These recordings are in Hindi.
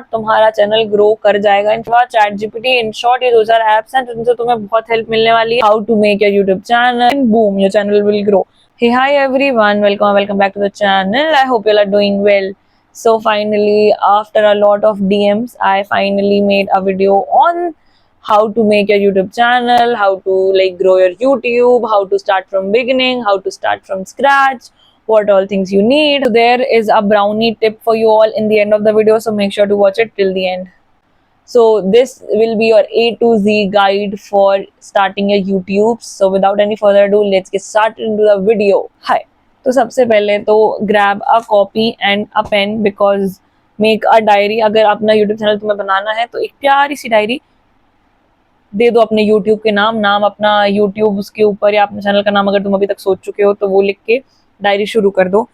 तुम्हारा चैनल ग्रो कर जाएगा। इन चैट जीपीटी, इन शॉर्ट, ये 2 4 एप्स हैं जिनसे तुम्हें बहुत हेल्प मिलने वाली है। How to make your YouTube channel, boom, your channel will grow. Hey, hi everyone, welcome back to the channel. I hope you all are doing well. So finally, after a lot of DMs, I finally made a video on how to make your YouTube channel, how to like grow your YouTube, how to start from beginning, how to start from scratch, what all things you need. So there is a brownie tip for you all in the end of the video, so make sure to watch it till the end. So this will be your A to Z guide for starting your YouTube. So without any further ado, let's get started into the video. Hi. तो सबसे पहले तो grab a copy and a pen because make a diary. अगर अपना YouTube चैनल तुम्हें बनाना है तो एक प्यारी सी डायरी दे दो अपने YouTube के नाम अपना YouTube उसके ऊपर, या अपने चैनल का नाम अगर तुम अभी तक सोच चुके हो तो वो लिख के डायरी शुरू कर दो।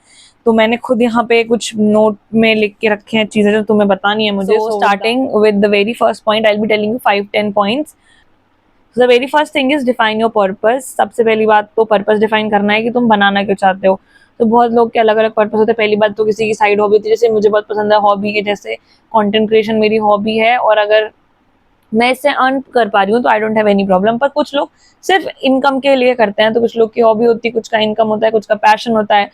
तो मैंने खुद यहाँ पे कुछ नोट में लिख के रखे हैं चीजें जो तुम्हें बतानी है मुझे। Starting with the very first point, I will be telling you 5-10 points. The very first thing is define your purpose. सबसे पहली बात तो पर्पस डिफाइन करना है कि तुम बनाना क्यों चाहते हो। तो बहुत लोग के अलग अलग पर्पस होते हैं। पहली बात तो किसी की साइड हॉबी होती है, जैसे मुझे बहुत पसंद है हॉबी के, जैसे कंटेंट क्रिएशन मेरी हॉबी है और अगर मैं इससे अर्न कर पा रही हूँ तो I don't have any problem. पर कुछ लोग सिर्फ इनकम के लिए करते हैं, तो कुछ लोग की हॉबी होती है, कुछ का इनकम होता है, कुछ का पैशन होता है,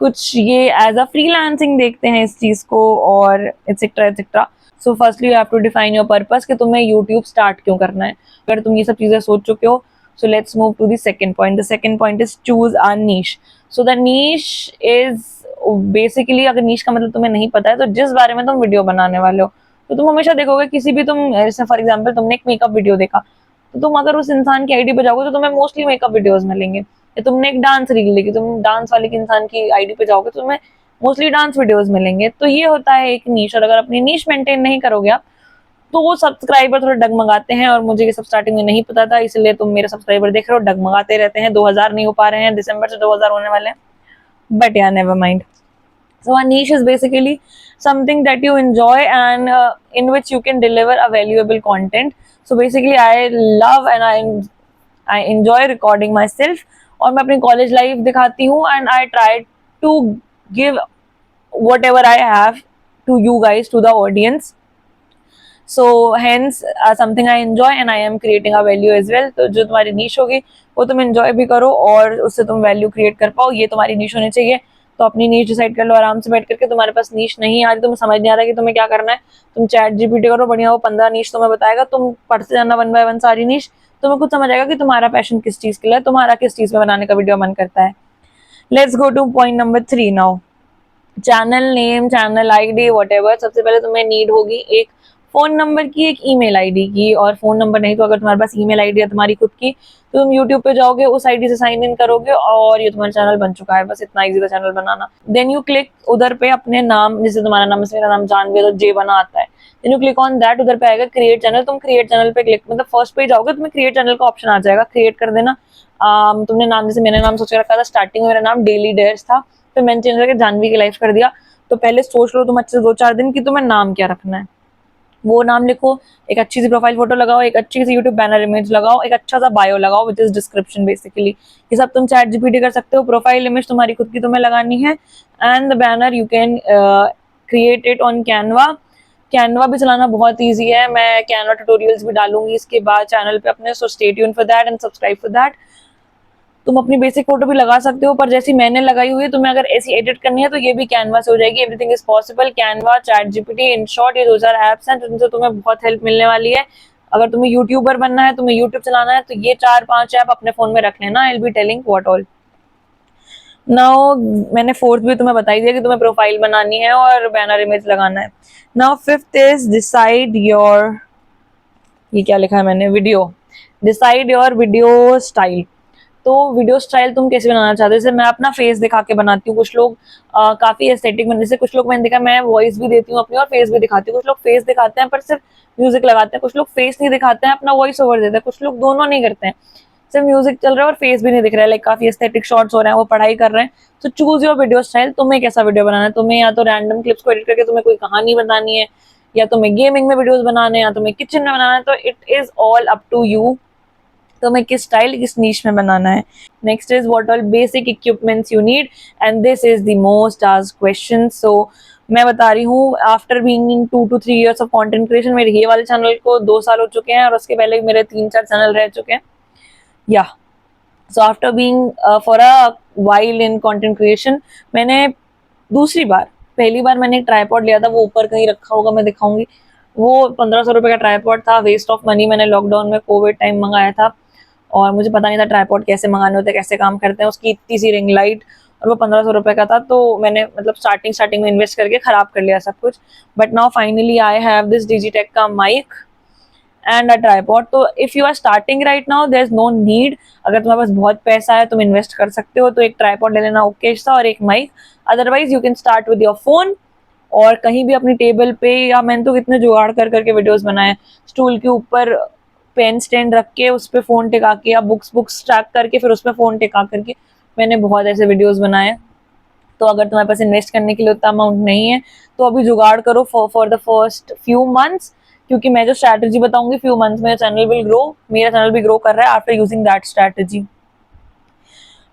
कुछ ये एज अ फ्रीलांसिंग देखते हैं इस चीज को, और etcetera etcetera. So firstly you have to define your purpose कि तुम्हें यूट्यूब स्टार्ट क्यों करना है। अगर तुम ये सब चीजें सोच चुके हो, so let's move to the second point. The second point is choose a niche. So the niche is basically, अगर नीश का मतलब तुम्हें नहीं पता है तो जिस बारे में तुम वीडियो बनाने वाले हो, तो तुम हमेशा देखोगे किसी भी, तुम जैसे फॉर एग्जांपल तुमने एक मेकअप वीडियो देखा, तो तुम अगर उस इंसान की आईडी पे जाओगे तो तुम्हें मोस्टली मेकअप वीडियोस मिलेंगे। या तुमने एक डांस रील देखी, तुम डांस वाले के इंसान की आईडी पे जाओगे तो तुम्हें मोस्टली डांस वीडियोस मिलेंगे। तो ये होता है एक नीश, और अगर अपनी नीश मेंटेन नहीं करोगे आप तो वो सब्सक्राइबर थोड़े डगमगाते हैं। और मुझे ये सब स्टार्टिंग में नहीं पता था, इसलिए तुम मेरे सब्सक्राइबर देख रहे हो डगमगाते रहते हैं। 2000 नहीं हो पा रहे हैं, दिसंबर से 2000 होने वाले हैं, बट यार never mind. So a niche is basically something that you enjoy and in which you can deliver a valuable content. So basically I love and I enjoy recording myself, और मैं अपनी कॉलेज लाइफ दिखाती हूँ and I try to give whatever I have to you guys, to the audience. So hence something I enjoy and I am creating a value as well. तो जो तुम्हारी niche होगी वो तुम enjoy भी करो और उससे तुम value create कर पाओ, ये तुम्हारी niche होनी चाहिए। तो अपनी नीच डिसाइड कर लो आराम से बैठ करके। तुम्हारे पास नीच नहीं आ रही, तुम्हें समझ नहीं आ रहा कि तुम्हें क्या करना है, तुम चैट जीपीटी करो, बढ़िया वो 15 नीच तुम्हें बताएगा। तुम पढ़ते जाना 1 by 1 सारी नीच, तुम्हें खुद समझ आएगा कि तुम्हारा पैशन किस चीज के लिए, तुम्हारा किस चीज में बनाने का वीडियो मन करता है। Let's go two point number 3 now. Channel name, channel ID, whatever. सबसे पहले तुम्हें नीड होगी एक फोन नंबर की, एक ईमेल आईडी की, और फोन नंबर नहीं तो अगर तुम्हारे पास ईमेल आईडी है तुम्हारी खुद की, तो तुम यूट्यूब पे जाओगे, उस आईडी से साइन इन करोगे और ये तुम्हारा चैनल बन चुका है। बस इतना इजी था चैनल बनाना। देन यू क्लिक उधर पे अपने नाम, जैसे तुम्हारा नाम, मेरा नाम जानवी तो जे बना आता है। Then you click on that, उधर पे आएगा क्रिएट चैनल। तुम क्रिएट चैनल पे क्लिक, मतलब फर्स्ट पे जाओगे तुम्हें क्रिएट चैनल का ऑप्शन आ जाएगा, क्रिएट कर देना। तुमने नाम, जैसे मैंने नाम सोच के रखा था, स्टार्टिंग में मेरा नाम डेली डेयर्स था, फिर मैंने चेंज करके जानवी की लाइफ कर दिया। तो पहले सोच लो तुम अच्छे से 2-4 दिन कि तुम्हें नाम क्या रखना है, वो नाम लिखो, एक अच्छी सी प्रोफाइल फोटो लगाओ, एक अच्छी सी यूट्यूब बैनर इमेज लगाओ, एक अच्छा सा बायो लगाओ विच इज डिस्क्रिप्शन। बेसिकली ये सब तुम चैट जीपीटी कर सकते हो। प्रोफाइल इमेज तुम्हारी खुद की तुम्हें लगानी है, and the banner you can create it on Canva. Canva भी चलाना बहुत ईजी है, मैं कैनवा ट्यूटोरियल्स भी डालूंगी इसके बाद चैनल पे अपने। So stay tuned for that and subscribe for that. तुम अपनी बेसिक फोटो भी लगा सकते हो, पर जैसी मैंने लगाई हुई है, तुम्हें अगर ऐसी एडिट करनी है तो ये भी कैनवा से हो जाएगी। Everything is possible. Canva, chat GPT, in short, ये 2 4 एप्स हैं जिनसे तुम्हें बहुत हेल्प मिलने वाली है। अगर तुम्हें यूट्यूबर बनना है, तुम्हें यूट्यूब चलाना है, तो ये 4-5 ऐप अपने फोन में रख लेना। I will be telling what all. Now मैंने फोर्थ भी तुम्हें बताई दिया कि तुम्हें प्रोफाइल बनानी है और बैनर इमेज लगाना है। Now fifth is decide your, ये क्या लिखा है मैंने, video. Decide your video style. तो वीडियो स्टाइल तुम कैसे बनाना चाहते हो। जैसे मैं अपना फेस दिखा के बनाती हूँ, कुछ लोग काफी एस्थेटिक बनने से, कुछ लोग मैंने देखा, मैं वॉइस भी देती हूँ अपनी और फेस भी दिखाती हूँ। कुछ लोग फेस दिखाते हैं पर सिर्फ म्यूजिक लगाते हैं, कुछ लोग फेस नहीं दिखाते हैं अपना वॉइस ओवर देते हैं, कुछ लोग दोनों नहीं करते हैं, सिर्फ म्यूजिक चल रहा है और फेस भी नहीं दिख रहा है, लाइक काफी एस्थेटिक शॉट्स हो रहे हैं, वो पढ़ाई कर रहे हैं। तो चूज योर वीडियो स्टाइल, तुम्हें कैसा वीडियो बनाना है। तुम्हें या तो रैंडम क्लिप्स को एडिट करके तुम्हें कोई कहानी बतानी है, या तुम्हें गेमिंग में वीडियोस बनाने हैं, या तुम्हें किचन में बनाना है, तो it is all up to you तुम्हें किस स्टाइल, किस नीश में बनाना है। Next is what all basic equipments you need, and this is the most asked question. So मैं बता रही हूँ after being in 2 to 3 years of content creation, मेरे ये वाले चैनल को 2 साल हो चुके हैं और उसके पहले मेरे 3-4 चैनल रह चुके हैं। या so after being for a while in content creation, मैंने दूसरी बार, पहली बार मैंने एक ट्राईपॉड लिया था, वो ऊपर कहीं रखा होगा, मैं दिखाऊंगी। वो 1500 रुपए का ट्राईपॉड था, वेस्ट ऑफ मनी। मैंने लॉकडाउन में कोविड टाइम मंगाया था और मुझे पता नहीं था ट्राईपॉड कैसे मंगाने होते, कैसे काम करते हैं। उसकी इतनी सी रिंग लाइट और वो 1500 रुपए का था, तो मैंने मतलब स्टार्टिंग में इन्वेस्ट करके खराब कर लिया सब कुछ। But now finally I have this Digitek का माइक एंड अ ट्राईपॉड। तो if you are starting right now, there is no need, अगर तुम्हारे पास बहुत पैसा है, तुम इन्वेस्ट कर सकते हो, तो एक ट्राईपॉड ले लेना ओके सा और एक mic. Otherwise you can start with your phone और कहीं भी अपनी टेबल पे, या मैंने तो कितने जुगाड़ कर करके वीडियोस बनाए, स्टूल के ऊपर पेन स्टैंड रख के उस पर फोन टिका के, या बुक्स स्टैक करके फिर उस पर फोन टिका करके, मैंने बहुत ऐसे वीडियोस बनाए। तो अगर तुम्हारे पास इन्वेस्ट करने के लिए उतना अमाउंट नहीं है, तो अभी जुगाड़ करो for the first few months, क्योंकि मैं जो स्ट्रैटेजी बताऊंगी फ्यू मंथ्स में चैनल विल ग्रो। मेरा चैनल भी ग्रो कर रहा है after using that strategy.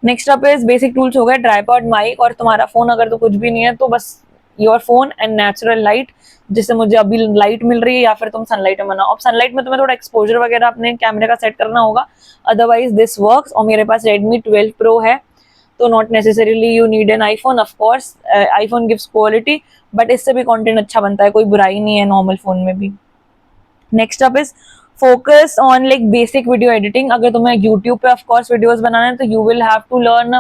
Next up is basic tools हो गए, ट्राईपॉड, माइक और तुम्हारा फोन। अगर तो कुछ भी नहीं है तो बस your phone and natural light, जिससे मुझे अभी लाइट मिल रही है, या फिर तुम सनलाइट में बनाओ। अब सनलाइट में तुम्हें थोड़ा एक्सपोजर वगैरह अपने कैमरे का सेट करना होगा, अदरवाइज दिस वर्क्स। और मेरे पास Redmi 12 Pro है, तो not necessarily you need an iPhone. Of course iPhone gives quality, but इससे भी कंटेंट अच्छा बनता है, कोई बुराई नहीं है नॉर्मल फोन में भी। Next up is focus on like basic video editing. अगर तुम्हें यूट्यूब पे ऑफ कोर्स वीडियोस बनाना है, तो you will have to learn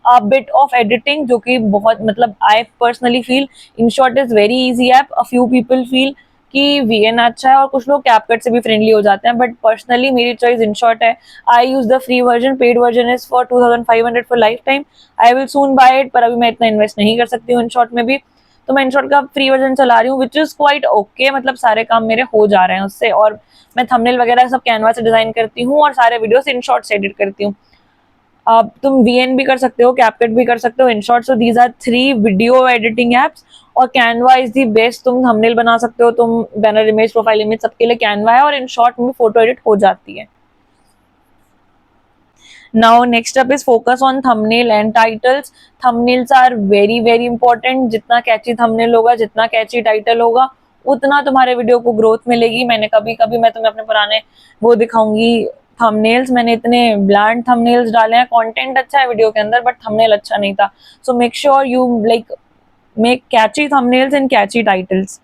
a bit of editing, जो कि बहुत मतलब I personally feel InShot is very easy app. A few people feel कि VN अच्छा है और कुछ लोग CapCut से भी फ्रेंडली हो जाते हैं, बट पर्सनली मेरी चॉइस InShot है। I use the free version, paid version is for 2500 for lifetime. I will soon buy it, पर अभी मैं इतना इन्वेस्ट नहीं कर सकती हूँ InShot में भी, तो मैं InShot का फ्री वर्जन चला रही हूँ, विच इज क्वाइट ओके। मतलब सारे काम मेरे हो जा रहे हैं उससे, और मैं थंबनेल वगैरह सब कैनवा से डिजाइन करती हूँ और सारे वीडियोस InShot से एडिट करती हूँ। अब तुम VN भी कर सकते हो, CapCut भी कर सकते हो, InShot। So these are 3 video editing apps, और कैनवा इज दी बेस्ट। तुम थंबनेल बना सकते हो, तुम बैनर इमेज, प्रोफाइल इमेज, सबके लिए कैनवा है, और InShot में फोटो एडिट हो जाती है। Now next up is focus on thumbnail and titles. Thumbnails are very very important. जितना कैची thumbnail होगा, जितना कैची टाइटल होगा, उतना तुम्हारे वीडियो को ग्रोथ मिलेगी। मैंने कभी कभी, मैं तुम्हें अपने पुराने वो दिखाऊंगी थंबनेल्स, मैंने इतने ब्लैंड थंबनेल्स डाले हैं। कंटेंट अच्छा है वीडियो के अंदर, बट थंबनेल अच्छा नहीं था। So make sure you like make catchy thumbnails and catchy titles.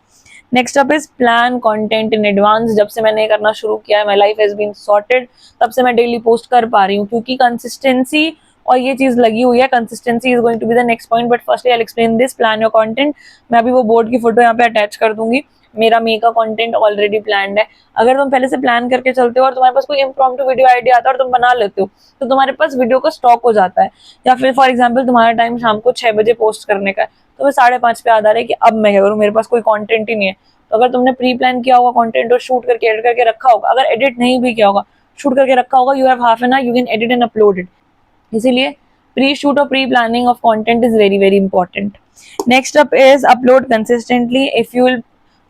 Next up is plan content in advance. जब से मैंने करना शुरू किया है, my life has been sorted, तब से मैं डेली पोस्ट कर पा रही हूँ, क्योंकि कंसिस्टेंसी और ये चीज लगी हुई है। Consistency is going to be the next point, but firstly I will explain this. Plan your content. मैं अभी वो बोर्ड की फोटो यहाँ पे अटैच कर दूंगी। मेरा मे का कंटेंट ऑलरेडी प्लान्ड है। अगर तुम पहले से प्लान करके चलते हो और तुम्हारे पास कोई इम्प्रॉम्प्टू वीडियो आइडिया आता है और तुम बना लेते हो, तो तुम्हारे पास वीडियो का स्टॉक हो जाता है। या फिर फॉर एग्जाम्पल तुम्हारा टाइम शाम को 6 बजे पोस्ट करने का है, तो मैं 5:30 पे याद आ रहा है कि अब मैं क्या करूँ, मेरे पास कोई कंटेंट ही नहीं है। तो अगर तुमने प्री प्लान किया होगा कंटेंट और शूट करके एडिट करके रखा होगा, अगर एडिट नहीं भी किया होगा, शूट करके रखा होगा, you have half an hour, you can edit and upload it. इसीलिए प्री शूट और pre planning of content is very very important. Next up is upload consistently. If you will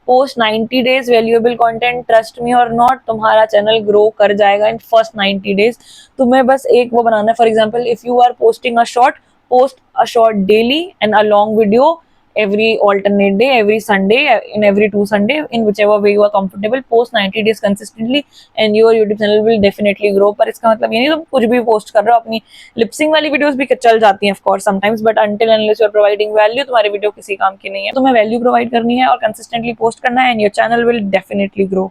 post 90 days valuable content, trust me और नॉट, तुम्हारा चैनल ग्रो कर जाएगा इन फर्स्ट 90 डेज। तुम्हें बस एक वो बनाना है, for example if you are posting a short, post a short daily and a long video every alternate day, every Sunday, in every 2 Sunday, in whichever way you are comfortable. Post 90 days consistently and your YouTube channel will definitely grow. पर इसका मतलब ये नहीं तुम कुछ भी पोस्ट कर रहे हो। अपनी लिपसिंग वाली वीडियोस भी चल जाती हैं of course sometimes, but until unless you are providing value, तुम्हारी वीडियो किसी काम की नहीं है। तुम्हें वैल्यू प्रोवाइड करनी है और कंसिस्टेंटली पोस्ट करना है, and your channel will definitely grow.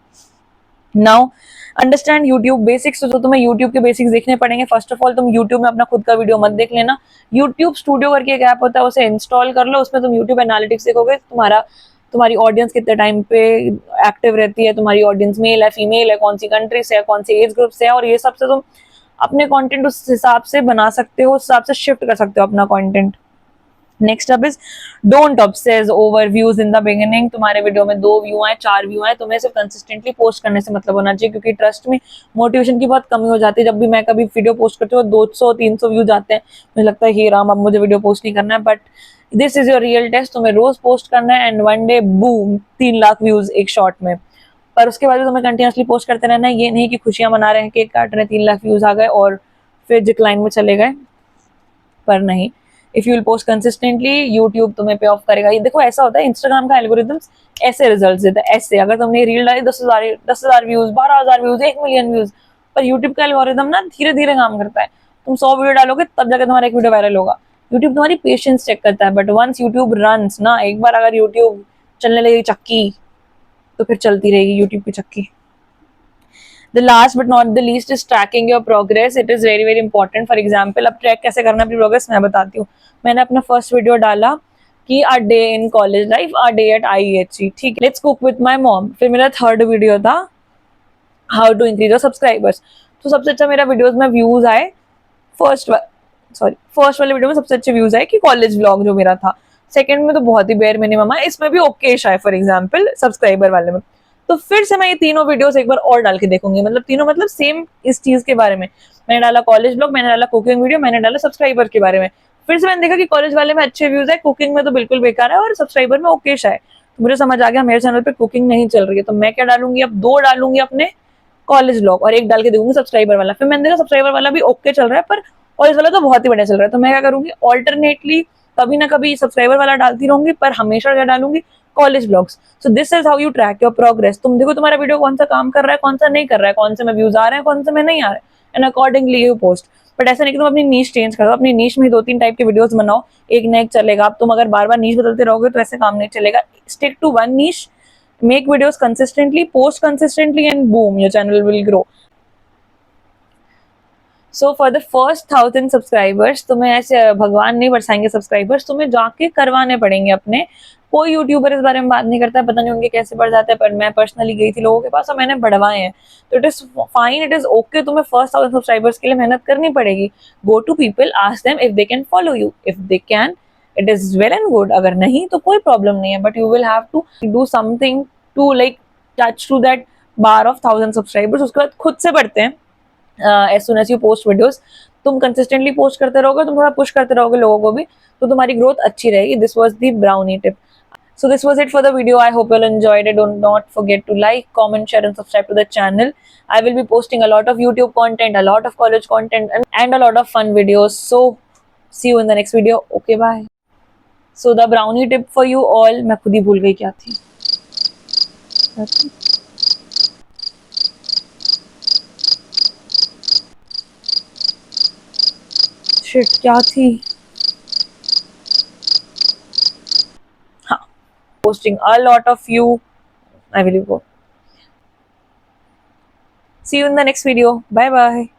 Now understand YouTube basics. तो तुम्हें यूट्यूब के बेसिक्स देखने पड़ेंगे। फर्स्ट ऑफ ऑल, तुम यूट्यूब में अपना खुद का वीडियो मत देख लेना। यूट्यूब स्टूडियो करके एक ऐप होता है, उसे इंस्टॉल कर लो। उसमें तुम यूट्यूब एनालिटिक्स देखोगे, तुम्हारी ऑडियंस कितने टाइम पे एक्टिव रहती है, तुम्हारी ऑडियंस मेल है, फीमेल है, कौन सी कंट्री से है, कौन सी एज ग्रुप से है, और ये सब से तुम अपने कंटेंट उस हिसाब से बना सकते हो, उस हिसाब से शिफ्ट कर सकते हो अपना content. Next up is don't obsess over views in the beginning. तुम्हारे वीडियो में 2 व्यू आए, 4 व्यू आए, तुम्हें सिर्फ कंसिस्टेंटली पोस्ट करने से मतलब होना चाहिए, क्योंकि ट्रस्ट में मोटिवेशन की बहुत कमी हो जाती है। जब भी मैं कभी वीडियो पोस्ट करती हूँ 200-300 व्यू जाते हैं, मुझे लगता है हे राम, अब मुझे वीडियो पोस्ट नहीं करना है। But this is your real test. तुम्हें रोज पोस्ट करना है and one day boom 3 lakh views एक शॉर्ट में। पर उसके बाद भी तुम्हें कंटिन्यूसली पोस्ट करते रहना है। ये नहीं कि खुशियां मना रहे हैं, केक काट रहे हैं, 3 लाख व्यूज आ गए और फिर डिक्लाइन में चले गए, पर नहीं। If you will post consistently YouTube तुम्हें पे ऑफ करेगा। ये देखो ऐसा होता है, इंस्टाग्राम का एल्गोरिथम्स ऐसे रिजल्ट देता है, ऐसे अगर तुमने रील डाली 10,000 व्यूज, 12,000 व्यूज, 1 मिलियन व्यूज, पर यूट्यूब का एल्गोरिथम ना धीरे धीरे काम करता है। तुम 100 वीडियो डालोगे तब जाकर तुम्हारा एक वीडियो वायरल होगा। यूट्यूब तुम्हारी पेशेंस चेक करता है, बट वंस यूट्यूब रन्स ना, एक बार अगर यूट्यूब चलने लगी चक्की तो फिर चलती रहेगी यूट्यूब की चक्की। The last but not the least is tracking your progress. It is very very important. For example, अब ट्रैक कैसे करना अपनी प्रोग्रेस मैं बताती हूँ। मैंने अपना फर्स्ट वीडियो डाला कि a day in college life, a day at IEHC, ठीक है, let's cook with my mom। फिर मेरा थर्ड वीडियो था how to increase your subscribers। तो सबसे अच्छा मेरा वीडियोस में व्यूज आए फर्स्ट वाले वीडियो में सबसे अच्छे व्यूज आए कि कॉलेज व्लॉग जो मेरा था। सेकंड में तो बहुत ही बेयर मिनिमम आया, इसमें भी ओके आए फॉर एग्जांपल सब्सक्राइबर वाले में। तो फिर से मैं ये तीनों वीडियोस एक बार और डाल के देखूंगी, मतलब तीनों मतलब सेम इस चीज के बारे में। मैंने डाला कॉलेज ब्लॉग, मैंने डाला कुकिंग वीडियो, मैंने डाला सब्सक्राइबर के बारे में। फिर से मैंने देखा कि कॉलेज वाले में अच्छे व्यूज है, कुकिंग में तो बिल्कुल बेकार है, और सब्सक्राइबर में ओके है। तो मुझे समझ आ गया मेरे चैनल पे कुकिंग नहीं चल रही है, तो मैं क्या डालूंगी, अब दो डालूंगी अपने कॉलेज ब्लॉग और एक डाल के दूंगी सब्सक्राइबर वाला। फिर मैंने देखा सब्सक्राइबर वाला भी ओके चल रहा है, पर कॉलेज वाला तो बहुत ही बढ़िया चल रहा है। तो मैं क्या करूंगी, ऑल्टरनेटली कभी ना कभी सब्सक्राइबर वाला डालती रहूंगी, पर हमेशा क्या डालूंगी, college blogs. So this is how you track your progress. तुम देखो तुम्हारा वीडियो कौन सा काम कर रहा है, कौन सा नहीं कर रहा है, कौन से में व्यूज आ रहे हैं, कौन से में नहीं आ रहे हैं, and accordingly you post. But ऐसा नहीं कि तुम अपनी नीश चेंज करो, अपनी नीश में 2-3 टाइप के वीडियोस बनाओ, एक ना एक चलेगा। अब तुम अगर बार बार नीश बदलते रहोगे तो ऐसे काम नहीं चलेगा। Stick to one niche, make videos consistently, post consistently, and boom, your channel will grow. So for the first 1,000 subscribers तुम्हें ऐसे भगवान नहीं बरसाएंगे सब्सक्राइबर्स, तुम्हें जाके करवाने पड़ेंगे अपने। कोई यूट्यूबर इस बारे में बात नहीं करता है, पता नहीं उनके कैसे बढ़ जाते हैं, पर मैं पर्सनली गई थी लोगों के पास और मैंने बढ़वाए हैं। तो it is fine, it is okay, तुम्हें फर्स्ट 1,000 सब्सक्राइबर्स के लिए मेहनत करनी पड़ेगी। Go to people, ask them if they can follow you, if they can it is well and good, अगर नहीं तो कोई प्रॉब्लम नहीं है। But you will have to do something to like touch to that bar of 1,000 subscribers. उसके बाद खुद से बढ़ते हैं। As soon as you post videos, तुम कंसिस्टेंटली पोस्ट करते रहोगे, तुम थोड़ा पुश करते रहोगे लोगों को भी, तो तुम्हारी ग्रोथ अच्छी रहेगी। This was the brownie tip. So this was it for the video. I hope you all enjoyed it. Do not forget to like, comment, share and subscribe to the channel. I will be posting a lot of YouTube content, a lot of college content and a lot of fun videos. So see you in the next video. Okay, bye. So the brownie tip for you all, मैं खुद ही भूल गई क्या थी। शिट क्या थी। हाँ, posting a lot of you. I will go. See you in the next video. Bye bye.